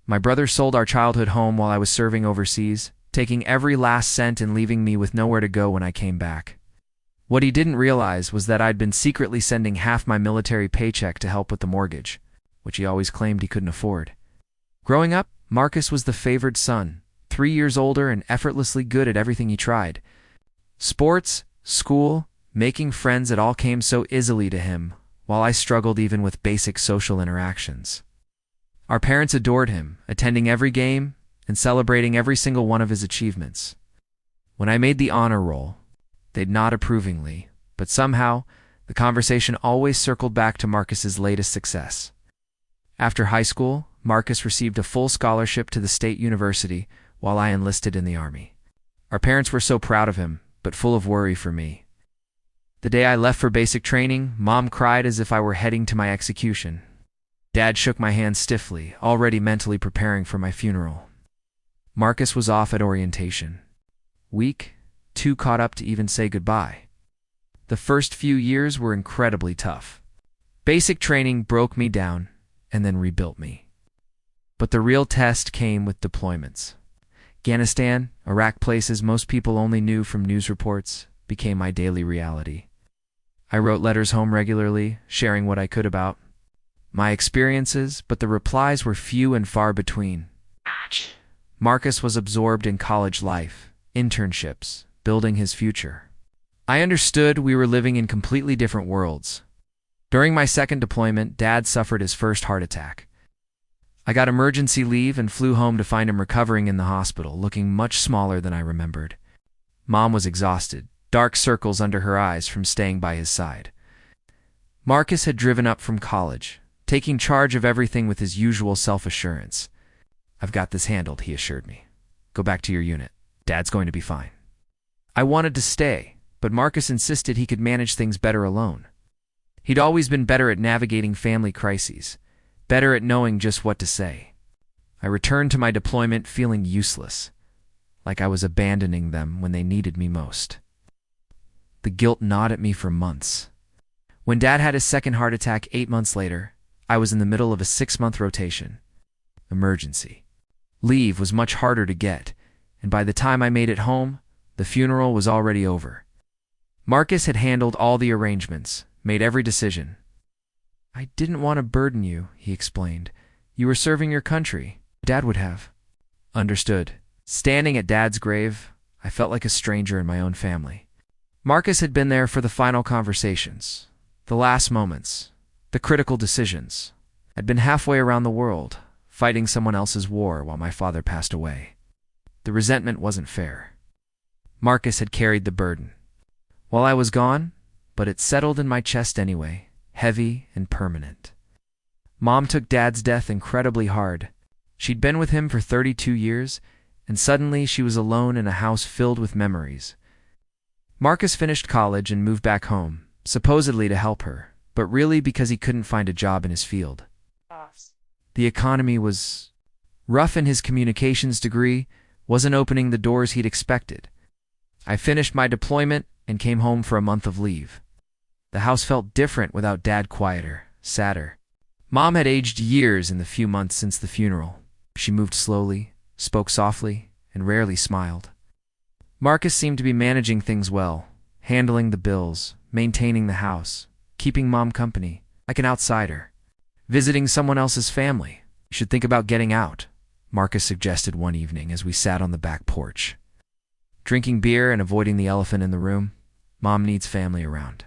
My brother sold our childhood home while I was serving overseas, taking every last cent and leaving me with nowhere to go when I came back. What he didn't realize was that I'd been secretly sending half my military paycheck to help with the mortgage, which he always claimed he couldn't afford. Growing up, Marcus was the favored son, 3 years older and effortlessly good at everything he tried. Sports, school, making friends, it all came so easily to him, while I struggled even with basic social interactions. Our parents adored him, attending every game and celebrating every single one of his achievements. When I made the honor roll, they'd nod approvingly, but somehow, the conversation always circled back to Marcus's latest success. After high school, Marcus received a full scholarship to the state university while I enlisted in the Army. Our parents were so proud of him, but full of worry for me. The day I left for basic training, Mom cried as if I were heading to my execution. Dad shook my hand stiffly, already mentally preparing for my funeral. Marcus was off at orientation. Weak, too caught up to even say goodbye. The first few years were incredibly tough. Basic training broke me down and then rebuilt me. But the real test came with deployments. Afghanistan, Iraq, places most people only knew from news reports, became my daily reality. I wrote letters home regularly, sharing what I could about my experiences, but the replies were few and far between. Marcus was absorbed in college life, internships, building his future. I understood we were living in completely different worlds. During my second deployment, Dad suffered his first heart attack. I got emergency leave and flew home to find him recovering in the hospital, looking much smaller than I remembered. Mom was exhausted, dark circles under her eyes from staying by his side. Marcus had driven up from college, taking charge of everything with his usual self-assurance. "I've got this handled," he assured me. "Go back to your unit. Dad's going to be fine." I wanted to stay, but Marcus insisted he could manage things better alone. He'd always been better at navigating family crises, better at knowing just what to say. I returned to my deployment feeling useless, like I was abandoning them when they needed me most. The guilt gnawed at me for months. When Dad had his second heart attack 8 months later, I was in the middle of a 6-month rotation. Emergency. Leave was much harder to get, and by the time I made it home, the funeral was already over. Marcus had handled all the arrangements, made every decision. "I didn't want to burden you," he explained. "You were serving your country. Dad would have." Understood. Standing at Dad's grave, I felt like a stranger in my own family. Marcus had been there for the final conversations, the last moments, the critical decisions. I'd been halfway around the world, fighting someone else's war while my father passed away. The resentment wasn't fair. Marcus had carried the burden while I was gone, but it settled in my chest anyway, heavy and permanent. Mom took Dad's death incredibly hard. She'd been with him for 32 years, and suddenly she was alone in a house filled with memories. Marcus finished college and moved back home, supposedly to help her, but really because he couldn't find a job in his field. The economy was rough and his communications degree wasn't opening the doors he'd expected. I finished my deployment and came home for a month of leave. The house felt different without Dad, quieter, sadder. Mom had aged years in the few months since the funeral. She moved slowly, spoke softly, and rarely smiled. Marcus seemed to be managing things well, handling the bills, maintaining the house, keeping Mom company, like an outsider. Visiting someone else's family. "You should think about getting out," Marcus suggested one evening as we sat on the back porch. Drinking beer and avoiding the elephant in the room. Mom needs family around.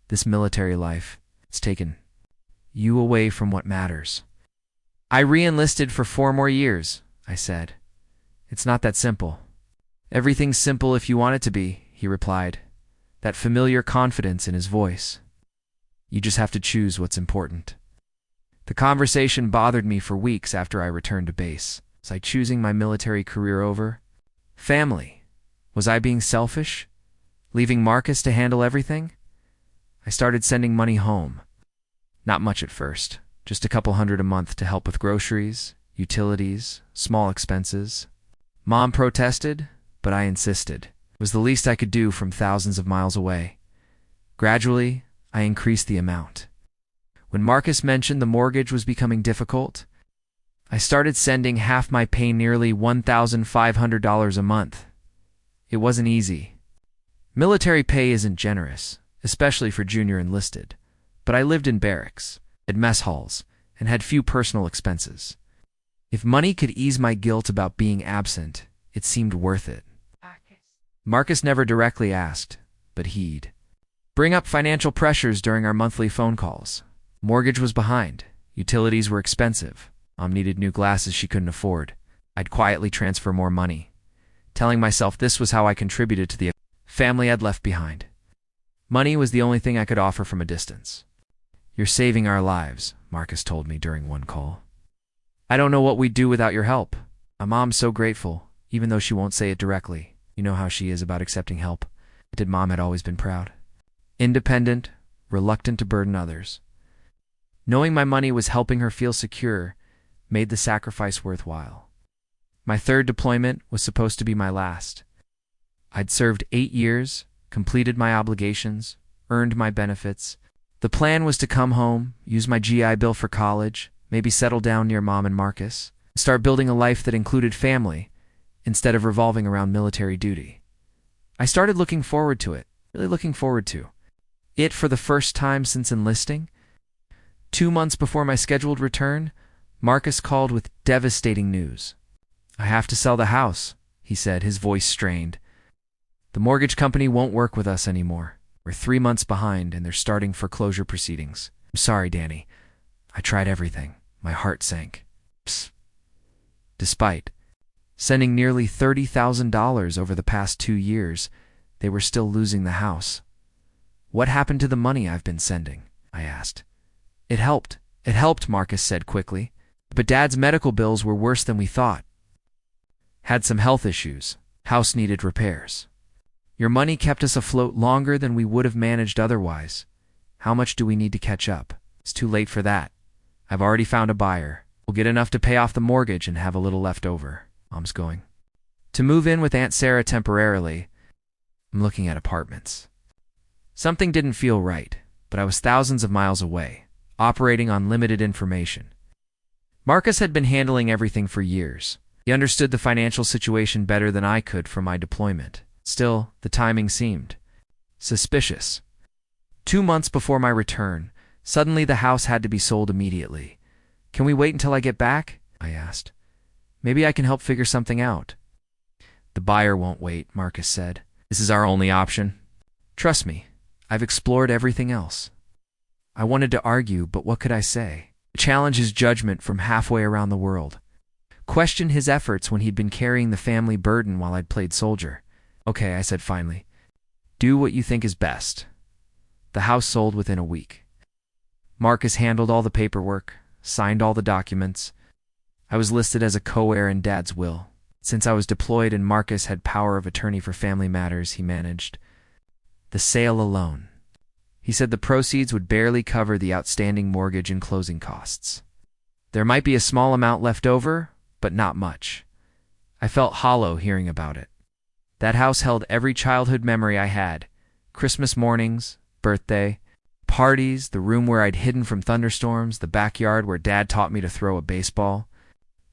This military life, it's taken you away from what matters. "I re-enlisted for 4 more years, I said. "It's not that simple." "Everything's simple if you want it to be," he replied, that familiar confidence in his voice. "You just have to choose what's important." The conversation bothered me for weeks after I returned to base. Was I choosing my military career over family? Was I being selfish, leaving Marcus to handle everything? I started sending money home. Not much at first, just a couple $100 a month to help with groceries, utilities, small expenses. Mom protested, but I insisted. It was the least I could do from thousands of miles away. Gradually, I increased the amount. When Marcus mentioned the mortgage was becoming difficult, I started sending half my pay, nearly $1,500 a month. It wasn't easy. Military pay isn't generous, especially for junior enlisted, but I lived in barracks, at mess halls, and had few personal expenses. If money could ease my guilt about being absent, it seemed worth it. Marcus never directly asked, but he'd bring up financial pressures during our monthly phone calls. Mortgage was behind. Utilities were expensive. Mom needed new glasses she couldn't afford. I'd quietly transfer more money, telling myself this was how I contributed to the family I'd left behind. Money was the only thing I could offer from a distance. "You're saving our lives," Marcus told me during one call. "I don't know what we'd do without your help. My mom's so grateful, even though she won't say it directly. You know how she is about accepting help." Mom had always been proud. Independent, reluctant to burden others. Knowing my money was helping her feel secure made the sacrifice worthwhile. My third deployment was supposed to be my last. I'd served 8 years, completed my obligations, earned my benefits. The plan was to come home, use my GI Bill for college, maybe settle down near Mom and Marcus, start building a life that included family instead of revolving around military duty. I started looking forward to it, really looking forward to it for the first time since enlisting. 2 months before my scheduled return, Marcus called with devastating news. "I have to sell the house," he said, his voice strained. "The mortgage company won't work with us anymore. We're 3 months behind and they're starting foreclosure proceedings. I'm sorry, Danny. I tried everything." My heart sank. Psst. Despite sending nearly $30,000 over the past 2 years, they were still losing the house. "What happened to the money I've been sending?" I asked. It helped, Marcus said quickly. "But Dad's medical bills were worse than we thought. Had some health issues. House needed repairs. Your money kept us afloat longer than we would have managed otherwise. How much do we need to catch up?" "It's too late for that. I've already found a buyer. We'll get enough to pay off the mortgage and have a little left over." Mom's going to move in with Aunt Sarah temporarily. I'm looking at apartments. Something didn't feel right, but I was thousands of miles away, operating on limited information. Marcus had been handling everything for years. He understood the financial situation better than I could from my deployment. Still, the timing seemed suspicious. 2 months before my return, suddenly the house had to be sold immediately. "Can we wait until I get back?" I asked. "Maybe I can help figure something out." "The buyer won't wait," Marcus said. "This is our only option. Trust me, I've explored everything else." I wanted to argue, but what could I say? Challenge his judgment from halfway around the world. Question his efforts when he'd been carrying the family burden while I'd played soldier. "Okay," I said finally. "Do what you think is best." The house sold within a week. Marcus handled all the paperwork, signed all the documents. I was listed as a co-heir in Dad's will. Since I was deployed and Marcus had power of attorney for family matters, he managed the sale alone. He said the proceeds would barely cover the outstanding mortgage and closing costs. There might be a small amount left over, but not much. I felt hollow hearing about it. That house held every childhood memory I had. Christmas mornings, birthday, parties, the room where I'd hidden from thunderstorms, the backyard where Dad taught me to throw a baseball.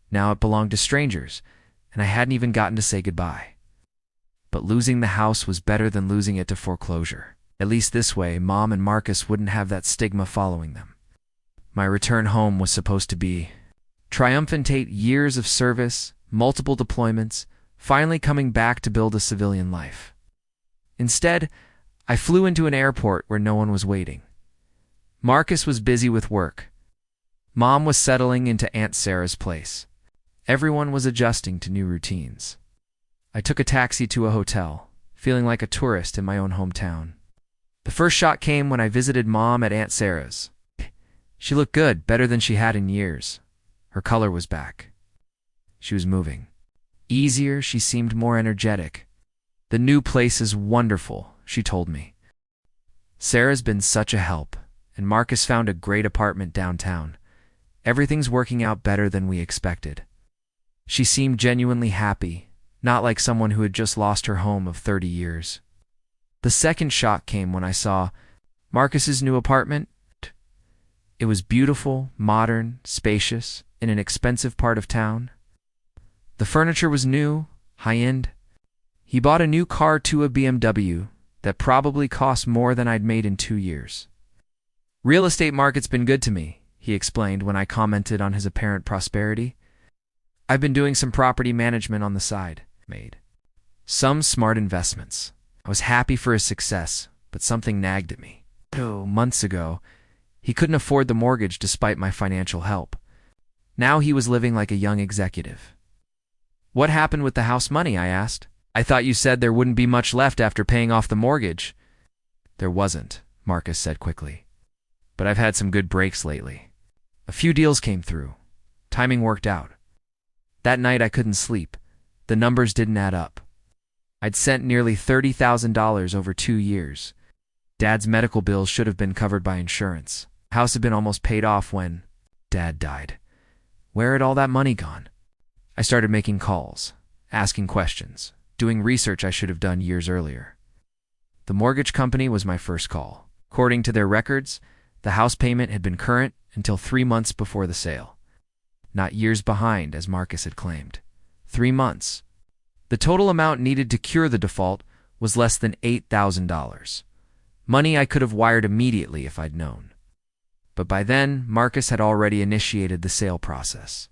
Now it belonged to strangers, and I hadn't even gotten to say goodbye. But losing the house was better than losing it to foreclosure. At least this way, Mom and Marcus wouldn't have that stigma following them. My return home was supposed to be triumphant. 8 years of service, multiple deployments, finally coming back to build a civilian life. Instead, I flew into an airport where no one was waiting. Marcus was busy with work. Mom was settling into Aunt Sarah's place. Everyone was adjusting to new routines. I took a taxi to a hotel, feeling like a tourist in my own hometown. The first shock came when I visited Mom at Aunt Sarah's. She looked good, better than she had in years. Her color was back. She was moving. Easier, she seemed more energetic. "The new place is wonderful," she told me. "Sarah's been such a help, and Marcus found a great apartment downtown. Everything's working out better than we expected." She seemed genuinely happy, not like someone who had just lost her home of 30 years. The second shock came when I saw Marcus's new apartment. It was beautiful, modern, spacious, in an expensive part of town. The furniture was new, high-end. He bought a new car to a BMW that probably cost more than I'd made in 2 years. Real estate market's been good to me, he explained when I commented on his apparent prosperity. I've been doing some property management on the side. Made some smart investments. I was happy for his success, but something nagged at me. Months ago, he couldn't afford the mortgage despite my financial help. Now he was living like a young executive. What happened with the house money? I asked. I thought you said there wouldn't be much left after paying off the mortgage. There wasn't, Marcus said quickly. But I've had some good breaks lately. A few deals came through. Timing worked out. That night I couldn't sleep. The numbers didn't add up. I'd sent nearly $30,000 over 2 years. Dad's medical bills should have been covered by insurance. The house had been almost paid off when Dad died. Where had all that money gone? I started making calls, asking questions, doing research I should have done years earlier. The mortgage company was my first call. According to their records, the house payment had been current until 3 months before the sale. Not years behind, as Marcus had claimed. 3 months. The total amount needed to cure the default was less than $8,000. Money I could have wired immediately if I'd known. But by then, Marcus had already initiated the sale process.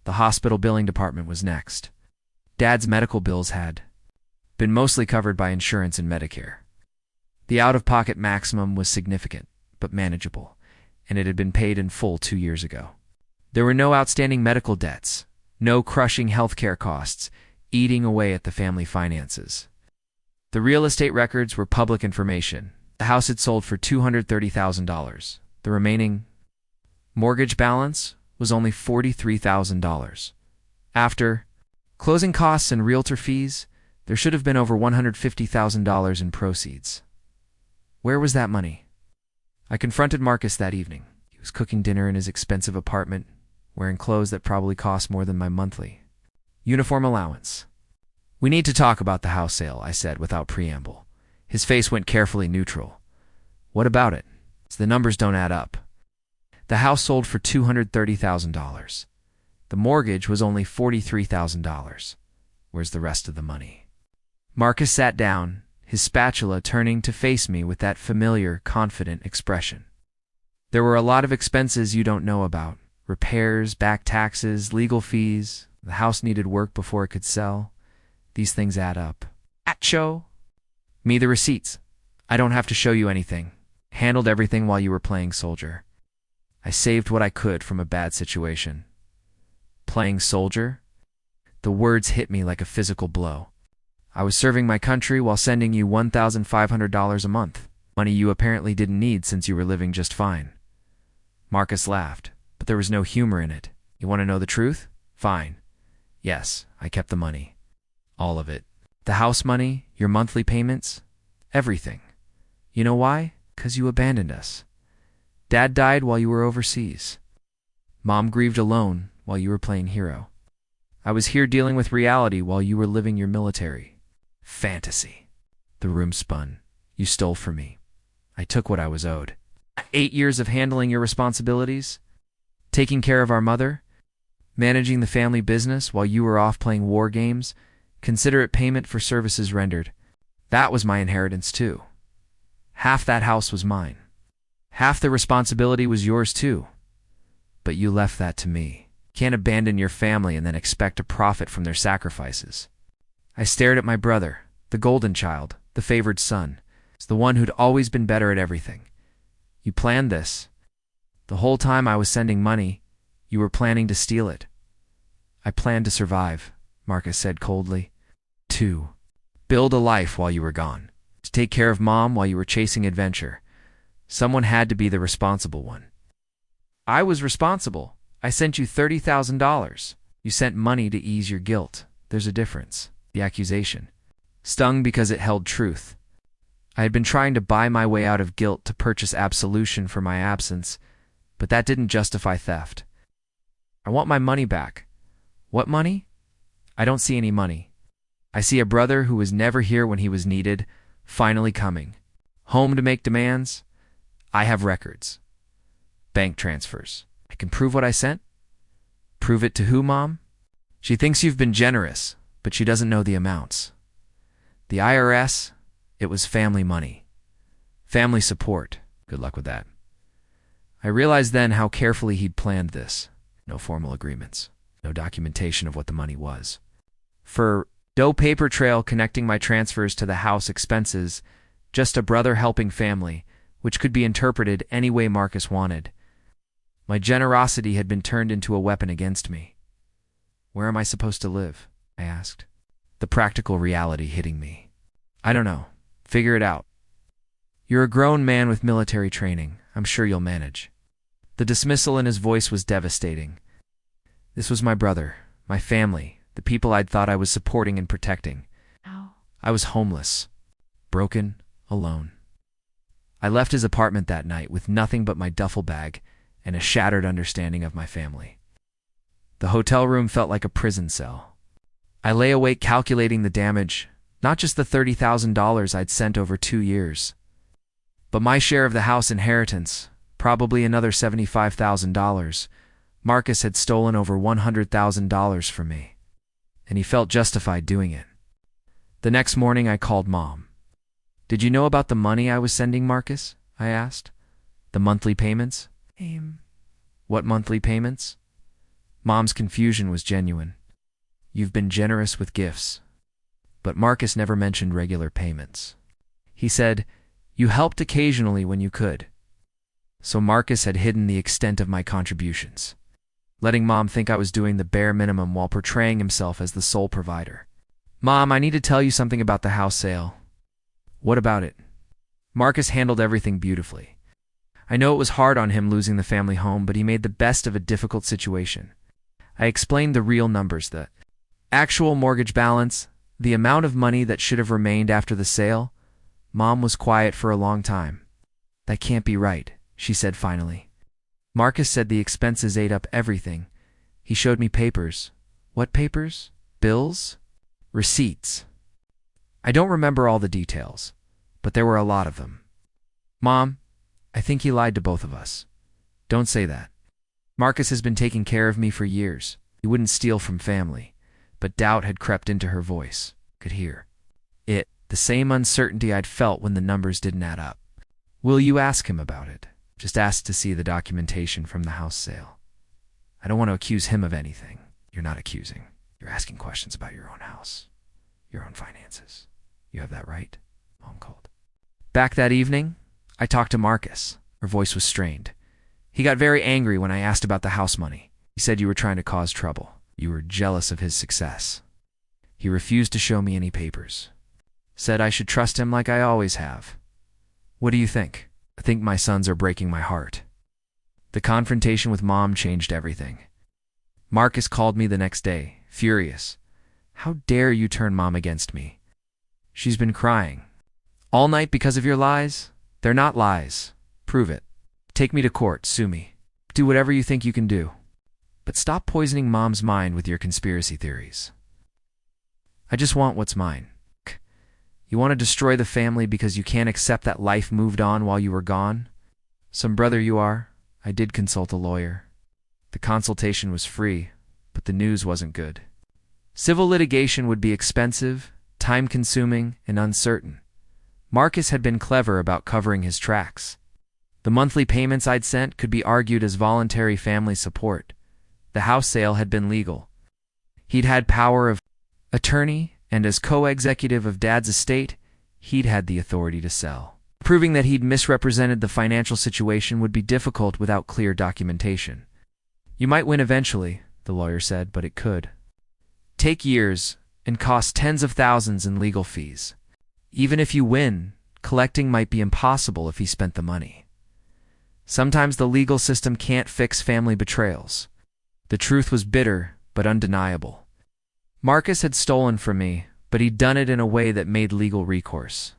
The hospital billing department was next. Dad's medical bills had been mostly covered by insurance and Medicare. The out-of-pocket maximum was significant, but manageable, and it had been paid in full 2 years ago. There were no outstanding medical debts, no crushing healthcare costs, eating away at the family finances. The real estate records were public information. The house had sold for $230,000. The remaining mortgage balance was only $43,000. After closing costs and realtor fees, there should have been over $150,000 in proceeds. Where was that money? I confronted Marcus that evening. He was cooking dinner in his expensive apartment, wearing clothes that probably cost more than my monthly uniform allowance. We need to talk about the house sale, I said without preamble. His face went carefully neutral. What about it? The numbers don't add up. The house sold for $230,000. The mortgage was only $43,000. Where's the rest of the money? Marcus sat down, his spatula turning to face me with that familiar, confident expression. There were a lot of expenses you don't know about. Repairs, back taxes, legal fees. The house needed work before it could sell. These things add up. Show me the receipts. I don't have to show you anything. Handled everything while you were playing soldier. I saved what I could from a bad situation. Playing soldier? The words hit me like a physical blow. I was serving my country while sending you $1,500 a month, money you apparently didn't need since you were living just fine. Marcus laughed, but there was no humor in it. You want to know the truth? Fine. Yes, I kept the money. All of it. The house money, your monthly payments, everything. You know why? 'Cause you abandoned us. Dad died while you were overseas. Mom grieved alone while you were playing hero. I was here dealing with reality while you were living your military fantasy. The room spun. You stole from me. I took what I was owed. 8 years of handling your responsibilities, taking care of our mother, managing the family business while you were off playing war games, considerate payment for services rendered. That was my inheritance too. Half that house was mine. Half the responsibility was yours too. But you left that to me. Can't abandon your family and then expect to profit from their sacrifices. I stared at my brother, the golden child, the favored son. It's the one who'd always been better at everything. You planned this. The whole time I was sending money, you were planning to steal it. I planned to survive, Marcus said coldly. To build a life while you were gone. To take care of Mom while you were chasing adventure. Someone had to be the responsible one. I was responsible. I sent you $30,000. You sent money to ease your guilt. There's a difference. The accusation stung because it held truth. I had been trying to buy my way out of guilt to purchase absolution for my absence, but that didn't justify theft. I want my money back. What money? I don't see any money. I see a brother who was never here when he was needed, finally coming. Home to make demands? I have records. Bank transfers. I can prove what I sent? Prove it to who, Mom? She thinks you've been generous, but she doesn't know the amounts. The IRS, it was family money. Family support. Good luck with that. I realized then how carefully he'd planned this. No formal agreements. No documentation of what the money was. No paper trail connecting my transfers to the house expenses, just a brother helping family, which could be interpreted any way Marcus wanted. My generosity had been turned into a weapon against me. Where am I supposed to live? I asked. The practical reality hitting me. I don't know. Figure it out. You're a grown man with military training. I'm sure you'll manage. The dismissal in his voice was devastating. This was my brother, my family, the people I'd thought I was supporting and protecting. I was homeless, broken, alone. I left his apartment that night with nothing but my duffel bag and a shattered understanding of my family. The hotel room felt like a prison cell. I lay awake calculating the damage, not just the $30,000 I'd sent over 2 years, but my share of the house inheritance, probably another $75,000. Marcus had stolen over $100,000 from me, and he felt justified doing it. The next morning I called Mom. Did you know about the money I was sending Marcus? I asked. The monthly payments? What monthly payments? Mom's confusion was genuine. You've been generous with gifts. But Marcus never mentioned regular payments. He said, you helped occasionally when you could. So Marcus had hidden the extent of my contributions, letting Mom think I was doing the bare minimum while portraying himself as the sole provider. Mom, I need to tell you something about the house sale. What about it? Marcus handled everything beautifully. I know it was hard on him losing the family home, but he made the best of a difficult situation. I explained the real numbers, the actual mortgage balance, the amount of money that should have remained after the sale. Mom was quiet for a long time. That can't be right, she said finally. Marcus said the expenses ate up everything. He showed me papers. What papers? Bills? Receipts. I don't remember all the details, but there were a lot of them. Mom, I think he lied to both of us. Don't say that. Marcus has been taking care of me for years. He wouldn't steal from family, but doubt had crept into her voice. Could hear it, the same uncertainty I'd felt when the numbers didn't add up. Will you ask him about it? Just ask to see the documentation from the house sale. I don't want to accuse him of anything. You're not accusing. You're asking questions about your own house, your own finances. You have that right? Mom called. Back that evening, I talked to Marcus. Her voice was strained. He got very angry when I asked about the house money. He said you were trying to cause trouble. You were jealous of his success. He refused to show me any papers. Said I should trust him like I always have. What do you think? I think my sons are breaking my heart. The confrontation with Mom changed everything. Marcus called me the next day, furious. How dare you turn Mom against me? She's been crying. All night because of your lies? They're not lies. Prove it. Take me to court, sue me. Do whatever you think you can do. But stop poisoning Mom's mind with your conspiracy theories. I just want what's mine. You want to destroy the family because you can't accept that life moved on while you were gone? Some brother you are. I did consult a lawyer. The consultation was free, but the news wasn't good. Civil litigation would be expensive, time-consuming, and uncertain. Marcus had been clever about covering his tracks. The monthly payments I'd sent could be argued as voluntary family support. The house sale had been legal. He'd had power of attorney, and as co-executive of Dad's estate, he'd had the authority to sell. Proving that he'd misrepresented the financial situation would be difficult without clear documentation. You might win eventually, the lawyer said, but it could take years and cost tens of thousands in legal fees. Even if you win, collecting might be impossible if he spent the money. Sometimes the legal system can't fix family betrayals. The truth was bitter, but undeniable. Marcus had stolen from me, but he'd done it in a way that made legal recourse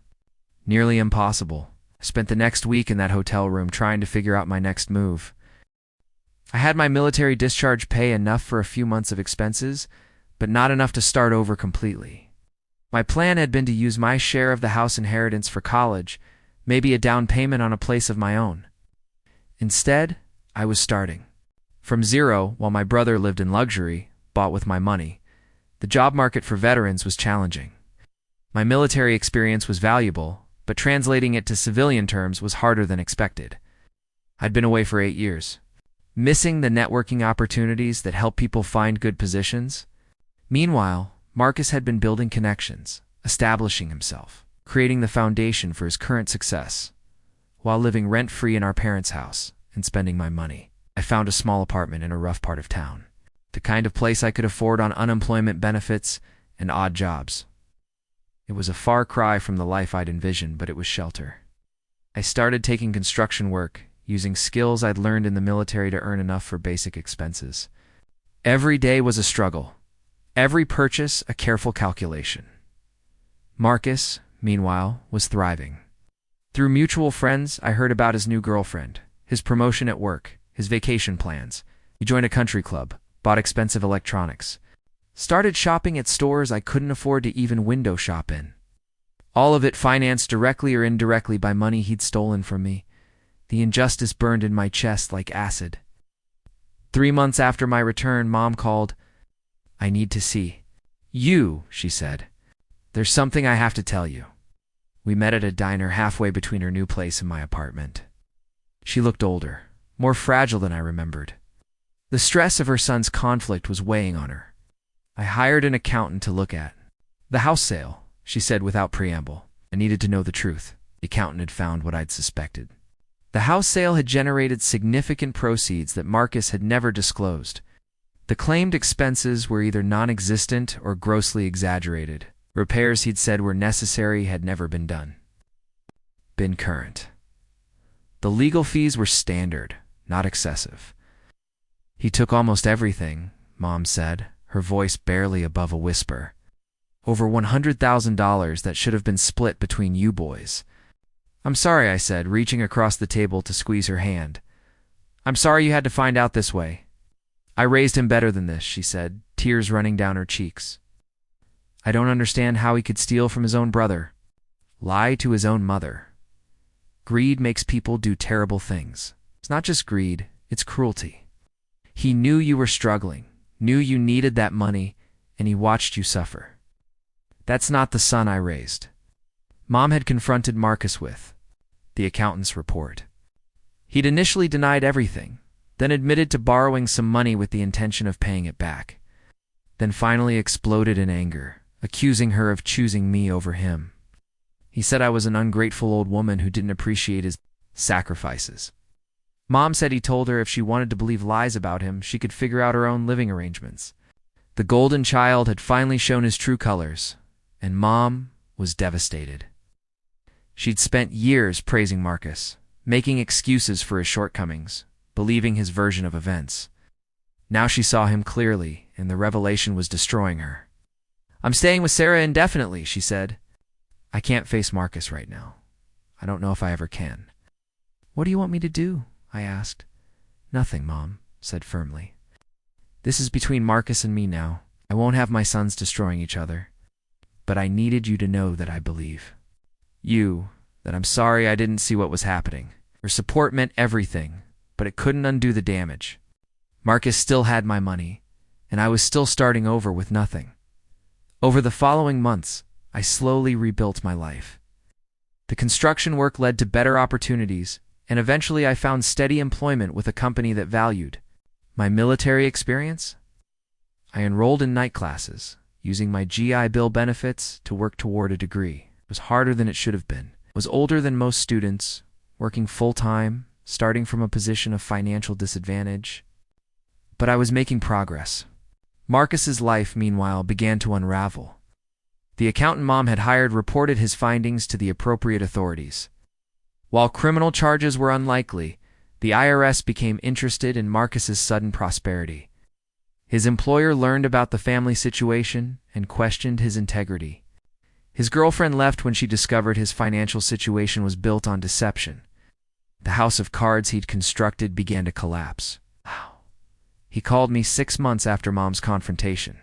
nearly impossible. I spent the next week in that hotel room trying to figure out my next move. I had my military discharge pay enough for a few months of expenses, but not enough to start over completely. My plan had been to use my share of the house inheritance for college, maybe a down payment on a place of my own. Instead, I was starting From zero, while my brother lived in luxury, bought with my money, the job market for veterans was challenging. My military experience was valuable, but translating it to civilian terms was harder than expected. I'd been away for 8 years, missing the networking opportunities that help people find good positions. Meanwhile, Marcus had been building connections, establishing himself, creating the foundation for his current success, while living rent-free in our parents' house and spending my money. I found a small apartment in a rough part of town, the kind of place I could afford on unemployment benefits and odd jobs. It was a far cry from the life I'd envisioned, but it was shelter. I started taking construction work, using skills I'd learned in the military to earn enough for basic expenses. Every day was a struggle. Every purchase a careful calculation. Marcus, meanwhile, was thriving. Through mutual friends, I heard about his new girlfriend, his promotion at work, his vacation plans. He joined a country club, bought expensive electronics, started shopping at stores I couldn't afford to even window shop in. All of it financed directly or indirectly by money he'd stolen from me. The injustice burned in my chest like acid. 3 months after my return, Mom called. "I need to see you," she said. "There's something I have to tell you." We met at a diner halfway between her new place and my apartment. She looked older, more fragile than I remembered. The stress of her son's conflict was weighing on her. I hired an accountant to look at the house sale, she said without preamble. I needed to know the truth. The accountant had found what I'd suspected. The house sale had generated significant proceeds that Marcus had never disclosed. The claimed expenses were either non-existent or grossly exaggerated. Repairs he'd said were necessary had never been done. Been current. The legal fees were standard, not excessive. He took almost everything, Mom said, her voice barely above a whisper. Over $100,000 that should have been split between you boys. "I'm sorry," I said, reaching across the table to squeeze her hand. "I'm sorry you had to find out this way." "I raised him better than this," she said, tears running down her cheeks. "I don't understand how he could steal from his own brother, lie to his own mother. Greed makes people do terrible things. It's not just greed, it's cruelty. He knew you were struggling, knew you needed that money, and he watched you suffer. That's not the son I raised." Mom had confronted Marcus with the accountant's report. He'd initially denied everything, then admitted to borrowing some money with the intention of paying it back, then finally exploded in anger, accusing her of choosing me over him. He said I was an ungrateful old woman who didn't appreciate his sacrifices. Mom said he told her if she wanted to believe lies about him, she could figure out her own living arrangements. The golden child had finally shown his true colors, and Mom was devastated. She'd spent years praising Marcus, making excuses for his shortcomings, believing his version of events. Now she saw him clearly, and the revelation was destroying her. "I'm staying with Sarah indefinitely," she said. "I can't face Marcus right now. I don't know if I ever can." "What do you want me to do?" I asked. "Nothing," Mom said firmly. "This is between Marcus and me now. I won't have my sons destroying each other. But I needed you to know that I believe you, that I'm sorry I didn't see what was happening. Your support meant everything, but it couldn't undo the damage. Marcus still had my money, and I was still starting over with nothing." Over the following months, I slowly rebuilt my life. The construction work led to better opportunities, and eventually I found steady employment with a company that valued my military experience. I enrolled in night classes, using my GI Bill benefits to work toward a degree. It was harder than it should have been. I was older than most students, working full-time, starting from a position of financial disadvantage. But I was making progress. Marcus's life, meanwhile, began to unravel. The accountant Mom had hired reported his findings to the appropriate authorities. While criminal charges were unlikely, the IRS became interested in Marcus's sudden prosperity. His employer learned about the family situation and questioned his integrity. His girlfriend left when she discovered his financial situation was built on deception. The house of cards he'd constructed began to collapse. He called me 6 months after Mom's confrontation,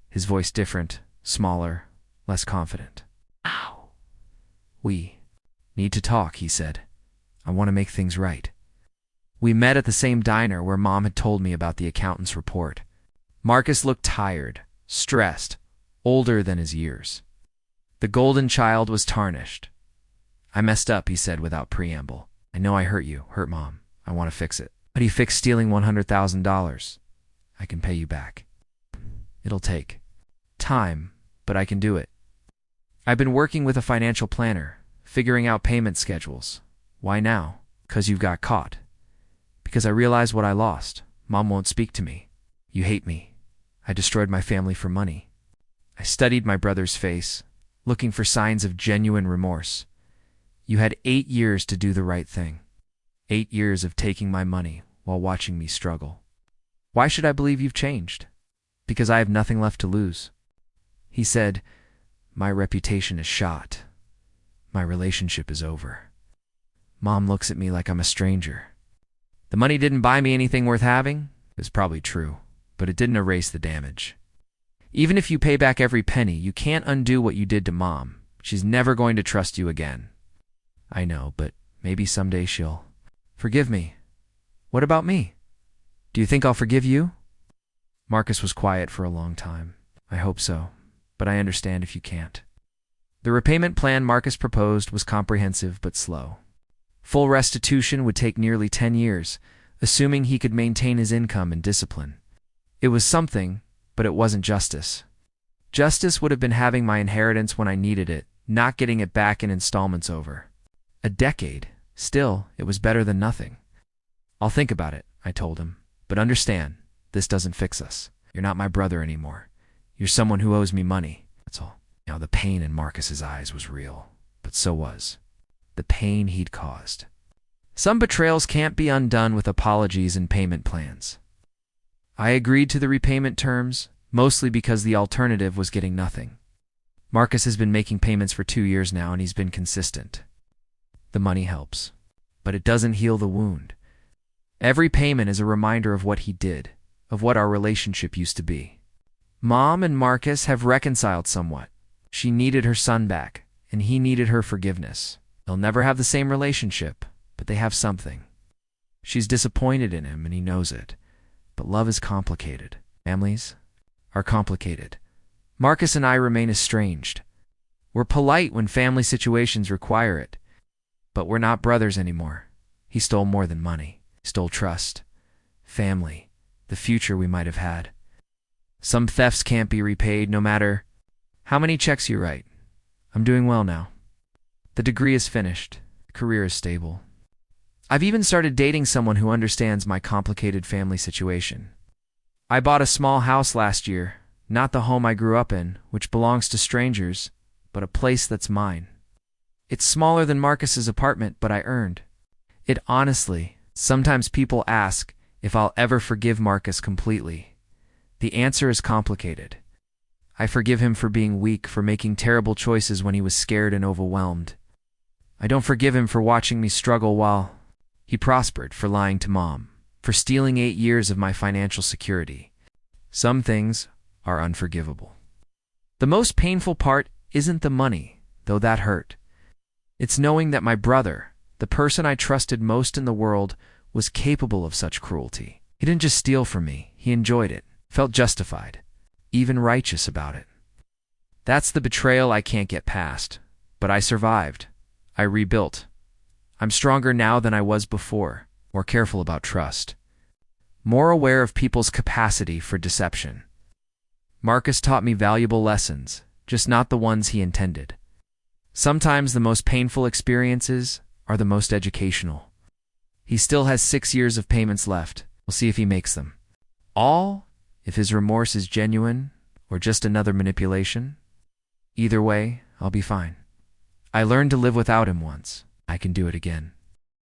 his voice different, smaller, less confident. "We need to talk," he said. "I want to make things right." We met at the same diner where Mom had told me about the accountant's report. Marcus looked tired, stressed, older than his years. The golden child was tarnished. "I messed up," he said without preamble. "I know I hurt you, hurt Mom. I want to fix it." "How do you fix stealing $100,000? "I can pay you back. It'll take time, but I can do it. I've been working with a financial planner, figuring out payment schedules." "Why now?" "'Cause you got caught. Because I realized what I lost. Mom won't speak to me. You hate me. I destroyed my family for money." I studied my brother's face, looking for signs of genuine remorse. "You had 8 years to do the right thing. 8 years of taking my money while watching me struggle. Why should I believe you've changed?" "Because I have nothing left to lose." He said, "My reputation is shot. My relationship is over. Mom looks at me like I'm a stranger." The money didn't buy me anything worth having. It was probably true, but it didn't erase the damage. Even if you pay back every penny, you can't undo what you did to Mom. She's never going to trust you again. "I know, but maybe someday she'll forgive me." "What about me? Do you think I'll forgive you?" Marcus was quiet for a long time. "I hope so, but I understand if you can't." The repayment plan Marcus proposed was comprehensive but slow. Full restitution would take nearly 10 years, assuming he could maintain his income and discipline. It was something, but it wasn't justice. Justice would have been having my inheritance when I needed it, not getting it back in installments over a decade. Still, it was better than nothing. "I'll think about it," I told him, "but understand, this doesn't fix us. You're not my brother anymore. You're someone who owes me money. That's all." Now, the pain in Marcus's eyes was real, but so was the pain he'd caused. Some betrayals can't be undone with apologies and payment plans. I agreed to the repayment terms, mostly because the alternative was getting nothing. Marcus has been making payments for 2 years now, and he's been consistent. The money helps, but it doesn't heal the wound. Every payment is a reminder of what he did, of what our relationship used to be. Mom and Marcus have reconciled somewhat. She needed her son back, and he needed her forgiveness. They'll never have the same relationship, but they have something. She's disappointed in him, and he knows it. But love is complicated. Families are complicated. Marcus and I remain estranged. We're polite when family situations require it, but we're not brothers anymore. He stole more than money. He stole trust, family, the future we might have had. Some thefts can't be repaid no matter how many checks you write. I'm doing well now. The degree is finished. The career is stable. I've even started dating someone who understands my complicated family situation. I bought a small house last year, not the home I grew up in, which belongs to strangers, but a place that's mine. It's smaller than Marcus's apartment, but I earned it honestly. Sometimes people ask if I'll ever forgive Marcus completely. The answer is complicated. I forgive him for being weak, for making terrible choices when he was scared and overwhelmed. I don't forgive him for watching me struggle while he prospered, for lying to Mom, for stealing 8 years of my financial security. Some things are unforgivable. The most painful part isn't the money, though that hurt. It's knowing that my brother, the person I trusted most in the world, was capable of such cruelty. He didn't just steal from me, he enjoyed it, felt justified, even righteous about it. That's the betrayal I can't get past, but I survived. I rebuilt. I'm stronger now than I was before, more careful about trust, more aware of people's capacity for deception. Marcus taught me valuable lessons, just not the ones he intended. Sometimes the most painful experiences are the most educational. He still has 6 years of payments left. We'll see if he makes them. All if his remorse is genuine or just another manipulation. Either way, I'll be fine. I learned to live without him once. I can do it again.